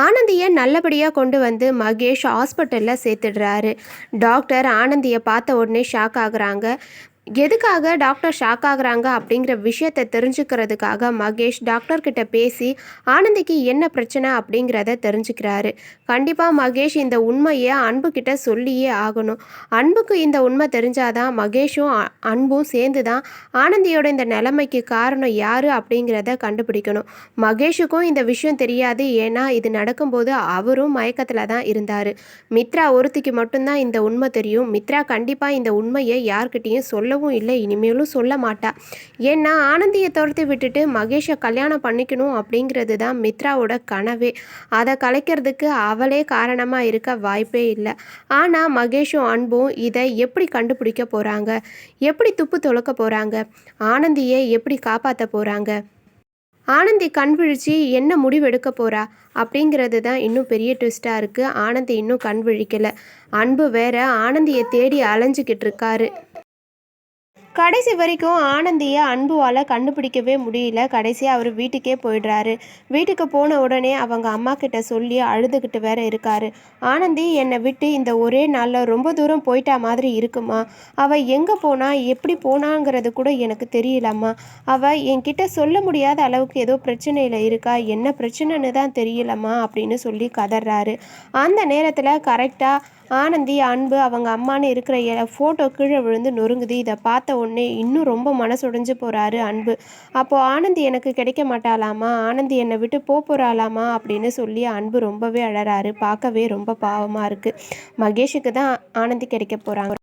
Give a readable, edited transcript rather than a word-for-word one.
ஆனந்திய நல்லபடியா கொண்டு வந்து மகேஷ் ஹாஸ்பிட்டல்ல சேர்த்துடுறாரு. டாக்டர் ஆனந்திய பார்த்த உடனே ஷாக் ஆகுறாங்க. எதுக்காக டாக்டர் ஷாக் ஆகுறாங்க அப்படிங்கிற விஷயத்த தெரிஞ்சுக்கிறதுக்காக மகேஷ் டாக்டர்கிட்ட பேசி ஆனந்திக்கு என்ன பிரச்சனை அப்படிங்கிறத தெரிஞ்சுக்கிறாரு. கண்டிப்பாக மகேஷ் இந்த உண்மையை அன்புக்கிட்ட சொல்லியே ஆகணும். அன்புக்கு இந்த உண்மை தெரிஞ்சாதான் மகேஷும் அன்பும் சேர்ந்து தான் ஆனந்தியோட இந்த நிலைமைக்கு காரணம் யார் அப்படிங்கிறத கண்டுபிடிக்கணும். மகேஷுக்கும் இந்த விஷயம் தெரியாது. ஏன்னா இது நடக்கும்போது அவரும் மயக்கத்தில் தான் இருந்தார். மித்ரா ஒருத்திக்கு மட்டும்தான் இந்த உண்மை தெரியும். மித்ரா கண்டிப்பாக இந்த உண்மையை யார்கிட்டையும் சொல்லவும் இல்லை, இனிமேலும் சொல்ல மாட்டா. ஏன்னா ஆனந்தியை துரத்தி விட்டுட்டு மகேஷை கல்யாணம் பண்ணிக்கணும் அப்படிங்கிறது தான் மித்ராவோட கனவே. அதை கலைக்கிறதுக்கு அவளே காரணமாக இருக்க வாய்ப்பே இல்லை. ஆனால் மகேஷும் அன்பும் இதை எப்படி கண்டுபிடிக்க போகிறாங்க? எப்படி துப்பு துளக்க போகிறாங்க? ஆனந்தியை எப்படி காப்பாற்ற போகிறாங்க? ஆனந்தி கண் விழிச்சு என்ன முடிவெடுக்க போகிறா அப்படிங்கிறது தான் இன்னும் பெரிய ட்விஸ்ட்டாக இருக்குது. ஆனந்தி இன்னும் கண் விழிக்கலை. அன்பு வேற ஆனந்தியை தேடி அலைஞ்சிக்கிட்டு இருக்காரு. கடைசி வரைக்கும் ஆனந்தியை அன்புவால் கண்டுபிடிக்கவே முடியல. கடைசியாக அவர் வீட்டுக்கே போயிடுறாரு. வீட்டுக்கு போன உடனே அவங்க அம்மா கிட்ட சொல்லி அழுதுகிட்டு வேற இருக்காரு. ஆனந்தி என்னை விட்டு இந்த ஒரே நாளில் ரொம்ப தூரம் போயிட்டா மாதிரி இருக்குமா? அவள் எங்கே போனா, எப்படி போனாங்கிறது கூட எனக்கு தெரியலம்மா. அவள் என்கிட்ட சொல்ல முடியாத அளவுக்கு ஏதோ பிரச்சனையில் இருக்கா. என்ன பிரச்சனைன்னு தான் தெரியலம்மா அப்படின்னு சொல்லி கதறாரு. அந்த நேரத்தில் கரெக்டாக ஆனந்தி அன்பு அவங்க அம்மானு இருக்கிற ஃபோட்டோ கீழே விழுந்து நொறுங்குது. இதை பார்த்த உடனே இன்னும் ரொம்ப மனசுடைஞ்சு போகிறாரு அன்பு. அப்போது ஆனந்தி எனக்கு கிடைக்க மாட்டாளாமா, ஆனந்தி என்னை விட்டு போகிறாளாமா அப்படின்னு சொல்லி அன்பு ரொம்பவே அழறாரு. பார்க்கவே ரொம்ப பாவமாக இருக்குது. மகேஷுக்கு தான் ஆனந்தி கிடைக்க போகிறாங்க.